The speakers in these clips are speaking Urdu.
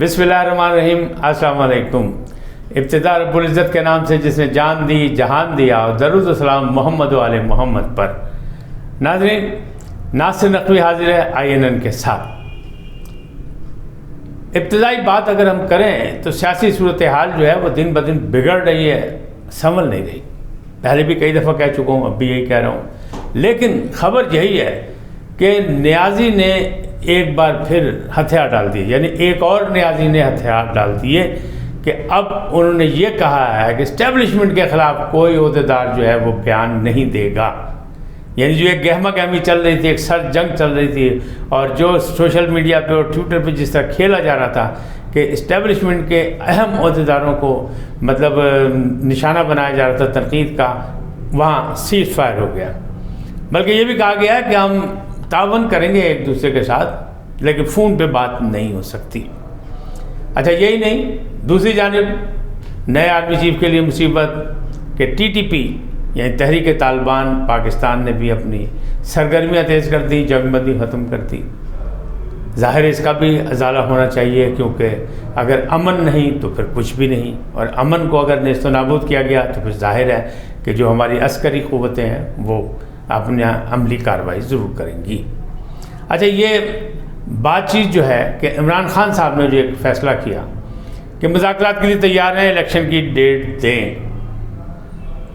بسم اللہ الرحمن الرحیم۔ السلام علیکم۔ ابتدا رب العزت کے نام سے جس نے جان دی جہان دیا، اور درود و سلام محمد و آل محمد پر۔ ناظرین، ناصر نقوی حاضر ہے INN کے ساتھ۔ ابتدائی بات اگر ہم کریں تو سیاسی صورتحال جو ہے وہ دن بدن بگڑ رہی ہے، سنبھل نہیں رہی۔ پہلے بھی کئی دفعہ کہہ چکا ہوں، اب بھی یہی کہہ رہا ہوں، لیکن خبر یہی ہے کہ نیازی نے ایک بار پھر ہتھیار ڈال دیے، یعنی ایک اور نیازی نے ہتھیار ڈال دیے کہ اب انہوں نے یہ کہا ہے کہ اسٹیبلشمنٹ کے خلاف کوئی عہدیدار جو ہے وہ بیان نہیں دے گا۔ یعنی جو ایک گہما گہمی چل رہی تھی، ایک سر جنگ چل رہی تھی، اور جو سوشل میڈیا پہ اور ٹویٹر پہ جس طرح کھیلا جا رہا تھا کہ اسٹیبلشمنٹ کے اہم عہدیداروں کو نشانہ بنایا جا رہا تھا تنقید کا، وہاں سیز فائر ہو گیا۔ بلکہ یہ بھی کہا گیا ہے کہ ہم تعاون کریں گے ایک دوسرے کے ساتھ، لیکن فون پہ بات نہیں ہو سکتی۔ اچھا، یہی نہیں، دوسری جانب نئے آرمی چیف کے لیے مصیبت کہ TTP یعنی تحریک طالبان پاکستان نے بھی اپنی سرگرمیاں تیز کر دی، جنگ بندی ختم کر دی۔ ظاہر ہے اس کا بھی ازالہ ہونا چاہیے، کیونکہ اگر امن نہیں تو پھر کچھ بھی نہیں، اور امن کو اگر نیست و نابود کیا گیا تو پھر ظاہر ہے کہ جو ہماری عسکری قوتیں ہیں وہ اپنے عملی کارروائی ضرور کریں گی۔ اچھا، یہ بات چیت جو ہے کہ عمران خان صاحب نے جو ایک فیصلہ کیا کہ مذاکرات کے لیے تیار ہیں، الیکشن کی ڈیٹ دیں،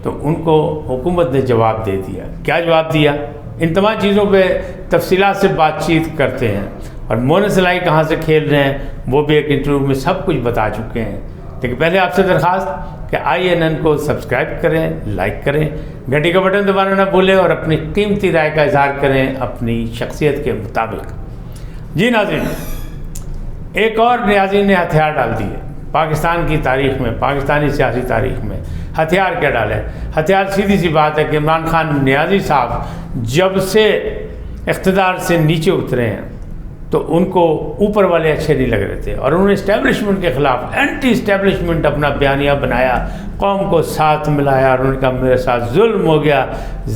تو ان کو حکومت نے جواب دے دیا۔ کیا جواب دیا؟ ان تمام چیزوں پہ تفصیلات سے بات چیت کرتے ہیں، اور مونس لائی کہاں سے کھیل رہے ہیں وہ بھی ایک انٹرویو میں سب کچھ بتا چکے ہیں۔ لیکن پہلے آپ سے درخواست کہ INN کو سبسکرائب کریں، لائک کریں، گھنٹی کا بٹن دبانا نہ بھولیں، اور اپنی قیمتی رائے کا اظہار کریں اپنی شخصیت کے مطابق۔ جی ناظرین، ایک اور نیازی نے ہتھیار ڈال دیے پاکستان کی تاریخ میں، پاکستانی سیاسی تاریخ میں۔ ہتھیار کیا ڈالے؟ ہتھیار سیدھی سی بات ہے کہ عمران خان نیازی صاحب جب سے اقتدار سے نیچے اترے ہیں تو ان کو اوپر والے اچھے نہیں لگ رہے تھے، اور انہوں نے اسٹیبلشمنٹ کے خلاف اینٹی اسٹیبلشمنٹ اپنا بیانیہ بنایا، قوم کو ساتھ ملایا، اور انہوں نے کہا میرے ساتھ ظلم ہو گیا،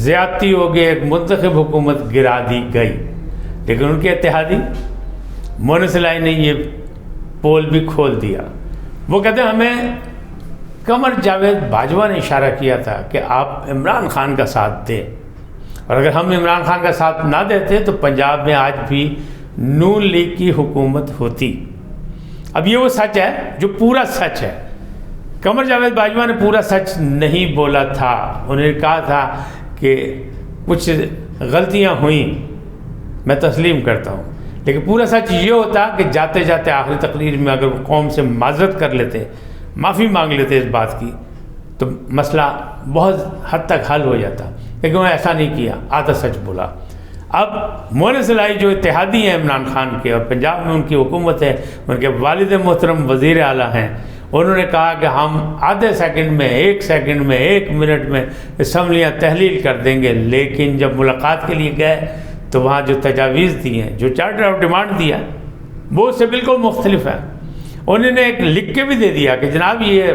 زیادتی ہو گئی، ایک منتخب حکومت گرا دی گئی۔ لیکن ان کے اتحادی مونس لائی نے یہ پول بھی کھول دیا۔ وہ کہتے ہیں ہمیں قمر جاوید باجوہ نے اشارہ کیا تھا کہ آپ عمران خان کا ساتھ دیں، اور اگر ہم عمران خان کا ساتھ نہ دیتے تو پنجاب میں آج بھی نون لیگ کی حکومت ہوتی۔ اب یہ وہ سچ ہے جو پورا سچ ہے۔ قمر جاوید باجوہ نے پورا سچ نہیں بولا تھا، انہوں نے کہا تھا کہ کچھ غلطیاں ہوئیں، میں تسلیم کرتا ہوں، لیکن پورا سچ یہ ہوتا کہ جاتے جاتے آخری تقریر میں اگر وہ قوم سے معذرت کر لیتے، معافی مانگ لیتے اس بات کی، تو مسئلہ بہت حد تک حل ہو جاتا، لیکن وہ ایسا نہیں کیا، آدھا سچ بولا۔ اب مونس لائی جو اتحادی ہیں عمران خان کے، اور پنجاب میں ان کی حکومت ہے، ان کے والد محترم وزیر اعلیٰ ہیں، انہوں نے کہا کہ ہم آدھے سیکنڈ میں، ایک سیکنڈ میں، ایک منٹ میں اسمبلیاں تحلیل کر دیں گے۔ لیکن جب ملاقات کے لیے گئے تو وہاں جو تجاویز دی ہیں، جو چارٹر آف ڈیمانڈ دیا، وہ اس سے بالکل مختلف ہے۔ انہوں نے ایک لکھ کے بھی دے دیا کہ جناب یہ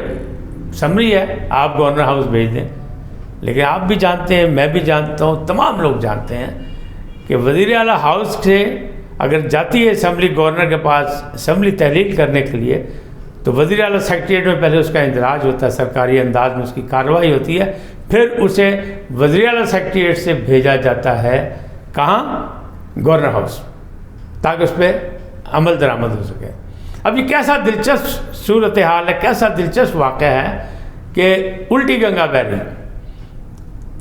سمری ہے، آپ گورنر ہاؤس بھیج دیں۔ لیکن آپ بھی جانتے ہیں، میں بھی جانتا ہوں، تمام لوگ جانتے ہیں کہ وزیر اعلیٰ ہاؤس سے اگر جاتی ہے اسمبلی گورنر کے پاس اسمبلی تحلیل کرنے کے لیے، تو وزیر اعلیٰ سیکریٹریٹ میں پہلے اس کا اندراج ہوتا ہے، سرکاری انداز میں اس کی کارروائی ہوتی ہے، پھر اسے وزیر اعلیٰ سیکریٹریٹ سے بھیجا جاتا ہے کہاں؟ گورنر ہاؤس، تاکہ اس پہ عمل درآمد ہو سکے۔ اب یہ کیسا دلچسپ صورتحال ہے، کیسا دلچسپ واقعہ ہے کہ الٹی گنگا بہہ رہی ہے۔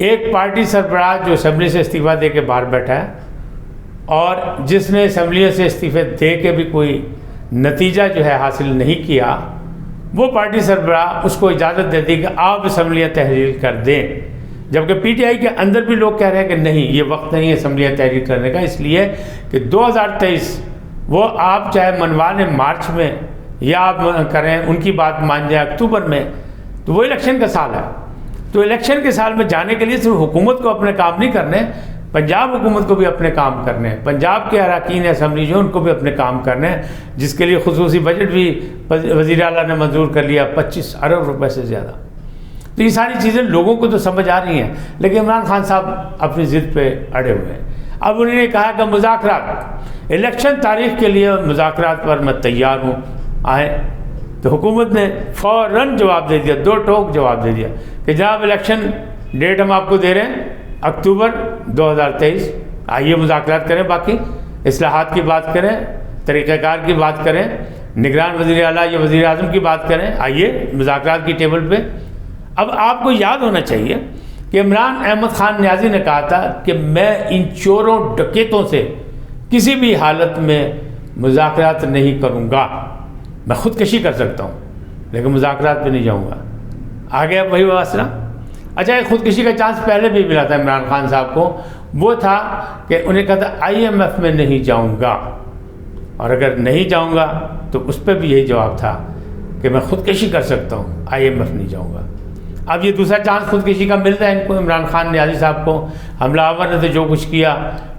ایک پارٹی سربراہ جو اسمبلی سے استعفیٰ دے کے باہر بیٹھا ہے، اور جس نے اسمبلی سے استعفے دے کے بھی کوئی نتیجہ جو ہے حاصل نہیں کیا، وہ پارٹی سربراہ اس کو اجازت دیتی کہ آپ اسمبلیاں تحلیل کر دیں، جبکہ PTI کے اندر بھی لوگ کہہ رہے ہیں کہ نہیں، یہ وقت نہیں ہے اسمبلیاں تحلیل کرنے کا، اس لیے کہ 2023 وہ آپ چاہے منوا لیں مارچ میں یا آپ کریں، ان کی بات مان جائیں اکتوبر میں، تو وہ الیکشن کا سال ہے۔ تو الیکشن کے سال میں جانے کے لیے صرف حکومت کو اپنے کام نہیں کرنے، پنجاب حکومت کو بھی اپنے کام کرنے ہیں، پنجاب کے اراکین اسمبلی جو ان کو بھی اپنے کام کرنے ہیں، جس کے لیے خصوصی بجٹ بھی وزیر اعلیٰ نے منظور کر لیا 25 ارب روپے سے زیادہ۔ تو یہ ساری چیزیں لوگوں کو تو سمجھ آ رہی ہیں، لیکن عمران خان صاحب اپنی ضد پہ اڑے ہوئے ہیں۔ اب انہوں نے کہا کہ مذاکرات، الیکشن تاریخ کے لیے مذاکرات پر میں تیار ہوں، آئیں تو حکومت نے فوراً جواب دے دیا، 2 ٹوک جواب دے دیا کہ جناب الیکشن ڈیٹ ہم آپ کو دے رہے ہیں اکتوبر 2023، آئیے مذاکرات کریں، باقی اصلاحات کی بات کریں، طریقہ کار کی بات کریں، نگران وزیر اعلیٰ یا وزیر اعظم کی بات کریں، آئیے مذاکرات کی ٹیبل پہ۔ اب آپ کو یاد ہونا چاہیے کہ عمران احمد خان نیازی نے کہا تھا کہ میں ان چوروں ڈکیتوں سے کسی بھی حالت میں مذاکرات نہیں کروں گا، میں خودکشی کر سکتا ہوں لیکن مذاکرات پہ نہیں جاؤں گا۔ آ گیا وہی مسئلہ۔ اچھا، ایک خودکشی کا چانس پہلے بھی ملا تھا عمران خان صاحب کو، وہ تھا کہ انہیں کہا تھا IMF میں نہیں جاؤں گا، اور اگر نہیں جاؤں گا تو اس پہ بھی یہی جواب تھا کہ میں خودکشی کر سکتا ہوں، IMF نہیں جاؤں گا۔ اب یہ دوسرا چانس خودکشی کا ملتا ہے ان کو، عمران خان نیازی صاحب کو۔ حملہ آور نے تو جو کچھ کیا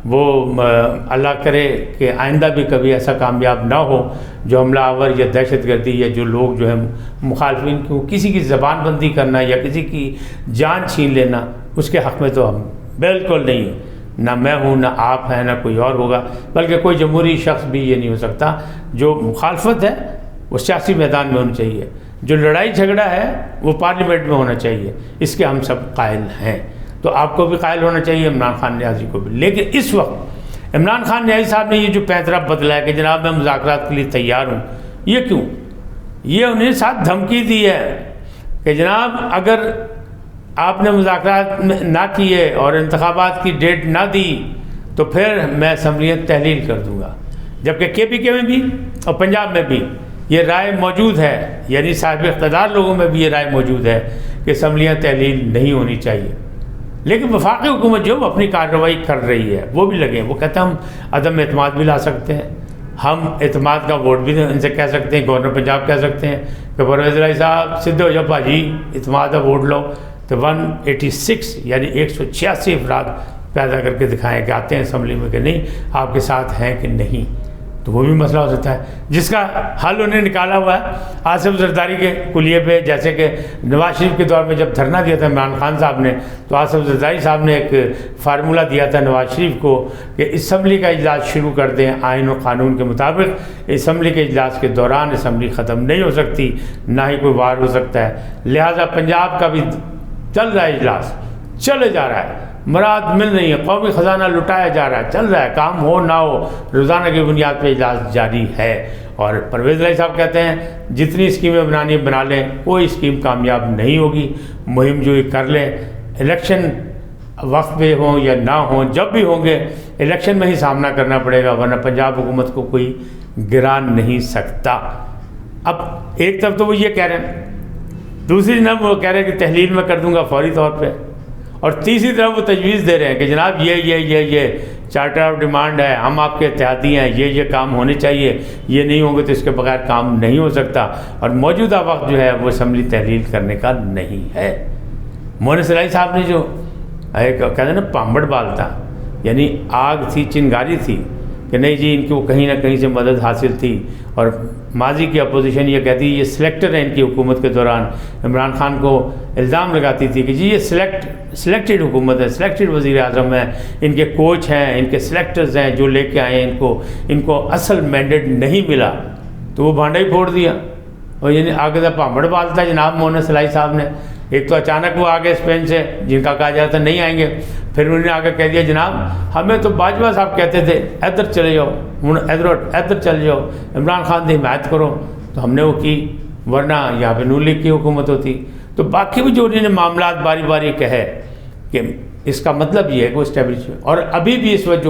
وہ اللہ کرے کہ آئندہ بھی کبھی ایسا کامیاب نہ ہو جو حملہ آور یا دہشت گردی یا جو لوگ جو ہے مخالفین کو کسی کی زبان بندی کرنا یا کسی کی جان چھین لینا، اس کے حق میں تو ہم بالکل نہیں، نہ میں ہوں، نہ آپ ہیں، نہ کوئی اور ہوگا، بلکہ کوئی جمہوری شخص بھی یہ نہیں ہو سکتا۔ جو مخالفت ہے وہ سیاسی میدان میں ہونی چاہیے، جو لڑائی جھگڑا ہے وہ پارلیمنٹ میں ہونا چاہیے، اس کے ہم سب قائل ہیں۔ تو آپ کو بھی قائل ہونا چاہیے، عمران خان نیازی کو بھی۔ لیکن اس وقت عمران خان نیازی صاحب نے یہ جو پیترا بدلا ہے کہ جناب میں مذاکرات کے لیے تیار ہوں، یہ کیوں؟ یہ انہیں ساتھ دھمکی دی ہے کہ جناب اگر آپ نے مذاکرات نہ کیے اور انتخابات کی ڈیٹ نہ دی تو پھر میں اسمبلیاں تحلیل کر دوں گا۔ جبکہ KPK میں بھی اور پنجاب میں بھی یہ رائے موجود ہے، یعنی صاحب اقتدار لوگوں میں بھی یہ رائے موجود ہے کہ اسمبلیاں تحلیل نہیں ہونی چاہیے۔ لیکن وفاقی حکومت جو عملی کارروائی کر رہی ہے وہ بھی لگے، وہ کہتے ہیں ہم عدم اعتماد بھی لا سکتے ہیں، ہم اعتماد کا ووٹ بھی ان سے کہہ سکتے ہیں، گورنر پنجاب کہہ سکتے ہیں کہ پرویز الہی صاحب سدھے ہو جاؤ بھاجی، اعتماد کا ووٹ لو، تو 186 یعنی 186 افراد پیدا کر کے دکھائیں کہ آتے ہیں اسمبلی میں کہ نہیں آپ کے ساتھ ہیں کہ نہیں، تو وہ بھی مسئلہ ہو سکتا ہے جس کا حل انہیں نکالا ہوا ہے آصف زرداری کے کلیے پہ۔ جیسے کہ نواز شریف کے دور میں جب دھرنا دیا تھا عمران خان صاحب نے تو آصف زرداری صاحب نے ایک فارمولہ دیا تھا نواز شریف کو کہ اسمبلی کا اجلاس شروع کر دیں آئین و قانون کے مطابق، اسمبلی کے اجلاس کے دوران اسمبلی ختم نہیں ہو سکتی، نہ ہی کوئی وار ہو سکتا ہے، لہٰذا پنجاب کا بھی چل رہا ہے اجلاس، چلے جا رہا ہے، مراد مل رہی ہے، قومی خزانہ لٹایا جا رہا ہے، چل رہا ہے، کام ہو نہ ہو روزانہ کی بنیاد پہ اجلاس جاری ہے۔ اور پرویز الہی صاحب کہتے ہیں جتنی اسکیمیں بنانی بنا لیں، کوئی اسکیم کامیاب نہیں ہوگی، مہم جوئی کر لیں، الیکشن وقت پہ ہوں یا نہ ہوں، جب بھی ہوں گے الیکشن میں ہی سامنا کرنا پڑے گا، ورنہ پنجاب حکومت کو کوئی گرا نہیں سکتا۔ اب ایک طرف تو وہ یہ کہہ رہے ہیں، دوسری طرف وہ کہہ رہے ہیں کہ تحلیل میں کر دوں گا فوری طور پہ، اور تیسری طرف وہ تجویز دے رہے ہیں کہ جناب یہ چارٹر آف ڈیمانڈ ہے، ہم آپ کے اتحادی ہیں، یہ کام ہونے چاہیے، یہ نہیں ہوں گے تو اس کے بغیر کام نہیں ہو سکتا، اور موجودہ وقت جو ہے وہ اسمبلی تحلیل کرنے کا نہیں ہے۔ مونس الہی صاحب نے جو ایک کہتے ہیں نا پامبڑ بال تھا، یعنی آگ تھی، چنگاری تھی کہ نہیں جی ان کو کہیں نہ کہیں سے مدد حاصل تھی، اور ماضی کی اپوزیشن یہ کہتی ہے یہ سلیکٹر ہے، ان کی حکومت کے دوران عمران خان کو الزام لگاتی تھی کہ جی یہ سلیکٹڈ حکومت ہے، سلیکٹڈ وزیر اعظم ہے، ان کے کوچ ہیں، ان کے سلیکٹرز ہیں جو لے کے آئے ہیں، ان کو اصل مینڈیٹ نہیں ملا، تو وہ بھانڈا ہی پھوڑ دیا، اور یعنی آگے سے پامبڑ بال تھا جناب مونس الہی صاحب نے۔ ایک تو اچانک وہ آگے اسپین سے جن کا کہا جاتا نہیں آئیں گے، پھر انہوں نے آگے کہہ دیا جناب ہمیں تو باجوہ صاحب کہتے تھے ادھر چلے جاؤ، ادھر چلے جاؤ، عمران خان کی حمایت کرو، تو ہم نے وہ کی، ورنہ یہاں پہ نون لیگ کی حکومت ہوتی۔ تو باقی بھی جو انہوں نے معاملات باری باری کہے کہ اس کا مطلب یہ ہے کہ وہ اسٹیبلش، اور ابھی بھی اس وقت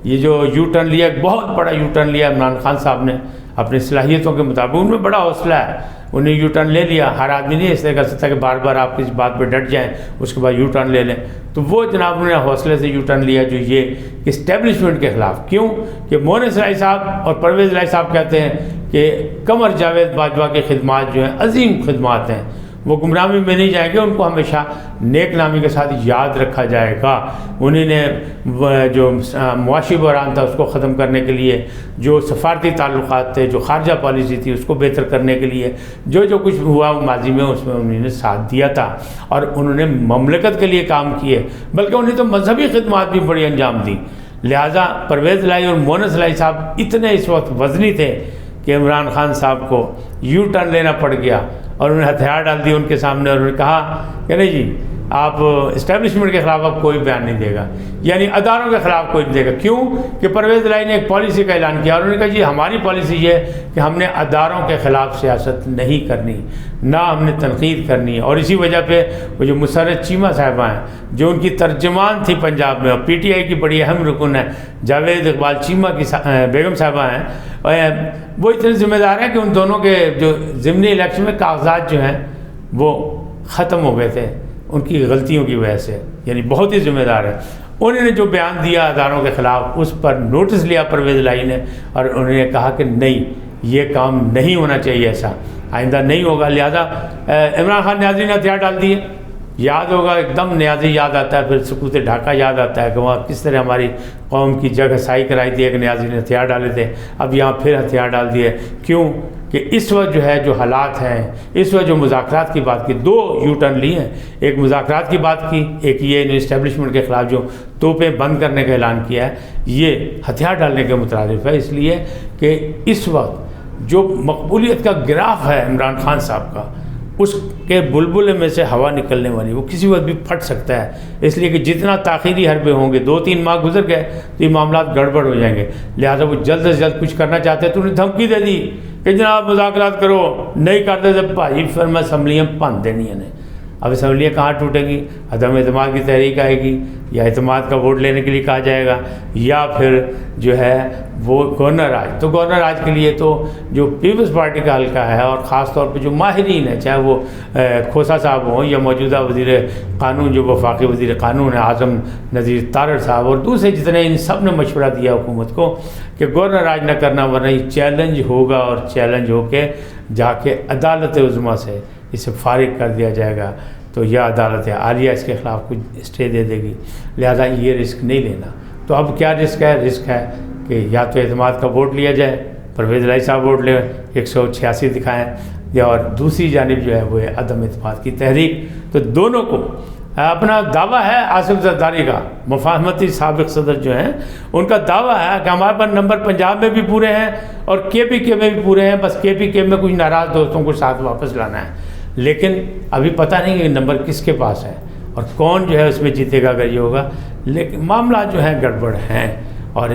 یہ جو یو ٹرن لیا، بہت بڑا یو ٹرن لیا عمران خان صاحب نے اپنی صلاحیتوں کے مطابق، ان میں بڑا حوصلہ ہے، انہیں یو ٹرن لے لیا، ہر آدمی نہیں اس طرح کر سکتا کہ بار بار آپ کسی بات پہ ڈٹ جائیں اس کے بعد یو ٹرن لے لیں، تو وہ جناب انہوں نے حوصلے سے یو ٹرن لیا جو یہ اسٹیبلشمنٹ کے خلاف۔ کیوں کہ مونس الہی صاحب اور پرویز الہی صاحب کہتے ہیں کہ قمر جاوید باجوہ کی خدمات جو ہیں عظیم خدمات ہیں، وہ گمراہی میں نہیں جائیں گے، ان کو ہمیشہ نیک نامی کے ساتھ یاد رکھا جائے گا۔ انہوں نے جو معاشی بحران تھا اس کو ختم کرنے کے لیے، جو سفارتی تعلقات تھے، جو خارجہ پالیسی تھی اس کو بہتر کرنے کے لیے جو کچھ ہوا ماضی میں اس میں انہوں نے ساتھ دیا تھا، اور انہوں نے مملکت کے لیے کام کیے، بلکہ انہیں تو مذہبی خدمات بھی بڑی انجام دی۔ لہٰذا پرویز الہی اور مونس الہی صاحب اتنے اس وقت وزنی تھے کہ عمران خان صاحب کو یو ٹرن لینا پڑ گیا اور انہوں نے ہتھیار ڈال دیے ان کے سامنے اور انہوں نے کہا کہ نہیں جی آپ اسٹیبلشمنٹ کے خلاف اب کوئی بیان نہیں دے گا، یعنی اداروں کے خلاف کوئی نہیں دے گا۔ کیوں کہ پرویز الہی نے ایک پالیسی کا اعلان کیا اور انہوں نے کہا جی ہماری پالیسی یہ ہے کہ ہم نے اداروں کے خلاف سیاست نہیں کرنی، نہ ہم نے تنقید کرنی ہے۔ اور اسی وجہ پہ وہ جو مسرت چیمہ صاحبہ ہیں جو ان کی ترجمان تھی پنجاب میں اور پی ٹی آئی کی بڑی اہم رکن ہے، جاوید اقبال چیمہ کی بیگم صاحبہ ہیں، وہ اتنے ذمہ دار ہیں کہ ان دونوں کے جو ضمنی الیکشن میں کاغذات جو ہیں وہ ختم ہو گئے تھے ان کی غلطیوں کی وجہ سے، یعنی بہت ہی ذمہ دار ہے۔ انہوں نے جو بیان دیا اداروں کے خلاف اس پر نوٹس لیا پرویز الہی نے اور انہوں نے کہا کہ نہیں یہ کام نہیں ہونا چاہیے، ایسا آئندہ نہیں ہوگا۔ لہذا عمران خان نیازی نے ہتھیار ڈال دیے، یاد ہوگا ایک دم نیازی یاد آتا ہے، پھر سکوت ڈھاکہ یاد آتا ہے کہ وہاں کس طرح ہماری قوم کی جگہ سائی کرائی تھی ایک نیازی نے ہتھیار ڈالے تھے، اب یہاں پھر ہتھیار ڈال دیے۔ کیوں کہ اس وقت جو ہے جو حالات ہیں، اس وقت جو مذاکرات کی بات کی، دو یو ٹرن لی ہیں، ایک مذاکرات کی بات کی، ایک یہ اسٹیبلشمنٹ کے خلاف جو توپیں بند کرنے کا اعلان کیا ہے یہ ہتھیار ڈالنے کے مترادف ہے، اس لیے کہ اس وقت جو مقبولیت کا گراف ہے عمران خان صاحب کا، اس کے بلبلے میں سے ہوا نکلنے والی، وہ کسی وقت بھی پھٹ سکتا ہے، اس لیے کہ جتنا تاخیری حربے ہوں گے، 2-3 ماہ گزر گئے تو یہ معاملات گڑبڑ ہو جائیں گے۔ لہٰذا وہ جلد سے جلد کچھ کرنا چاہتے ہیں تو انہیں دھمکی دے دی کہ جناب مذاکرات کرو، نہیں کرتے تو بھائی پھر میں اسمبلیاں بند دینی ہے۔ اب اسمبلیاں کہاں ٹوٹیں گی؟ عدم اعتماد کی تحریک آئے گی یا اعتماد کا ووٹ لینے کے لیے کہا جائے گا، یا پھر جو ہے وہ گورنر راج۔ تو گورنر راج کے لیے تو جو پیپلز پارٹی کا حلقہ ہے اور خاص طور پہ جو ماہرین ہیں، چاہے وہ کھوسا صاحب ہوں یا موجودہ وزیر قانون جو وفاقی وزیر قانون ہے اعظم نذیر تارڑ صاحب اور دوسرے جتنے، ان سب نے مشورہ دیا حکومت کو کہ گورنر راج نہ کرنا، ورنہ یہ چیلنج ہوگا اور چیلنج ہو کے جا کے عدالت عظمیٰ سے اسے فارغ کر دیا جائے گا، تو یا عدالت عالیہ اس کے خلاف کچھ اسٹے دے دے گی۔ لہذا یہ رسک نہیں لینا۔ تو اب کیا رسک ہے؟ رسک ہے کہ یا تو اعتماد کا ووٹ لیا جائے، پرویز الہی صاحب ووٹ لیں 186 دکھائیں، یا اور دوسری جانب جو ہے وہ ہے عدم اعتماد کی تحریک۔ تو دونوں کو اپنا دعویٰ ہے، آصف زرداری کا مفاہمتی سابق صدر جو ہیں ان کا دعویٰ ہے کہ ہمارے پاس نمبر پنجاب میں بھی پورے ہیں اور کے پی کے میں بھی پورے ہیں، بس کے پی کے میں کچھ ناراض دوستوں کو ساتھ واپس لانا ہے، لیکن ابھی پتہ نہیں کہ نمبر کس کے پاس ہے اور کون جو ہے اس میں جیتے گا اگر یہ ہوگا۔ لیکن معاملات جو ہیں گڑبڑ ہیں اور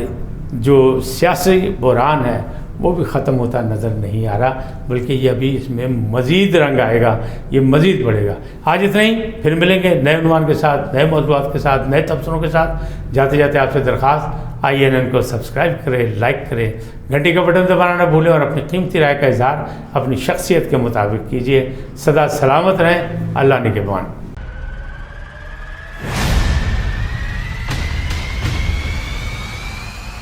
جو سیاسی بحران ہے وہ بھی ختم ہوتا نظر نہیں آ رہا، بلکہ یہ ابھی اس میں مزید رنگ آئے گا، یہ مزید بڑھے گا۔ آج اتنا ہی، پھر ملیں گے نئے عنوان کے ساتھ، نئے موضوعات کے ساتھ، نئے تبصروں کے ساتھ۔ جاتے جاتے آپ سے درخواست، INN کو سبسکرائب کریں، لائک کریں، گھنٹی کا بٹن دبانا نہ بھولیں اور اپنی قیمتی رائے کا اظہار اپنی شخصیت کے مطابق کیجیے۔ سدا سلامت رہیں، اللہ نگہبان۔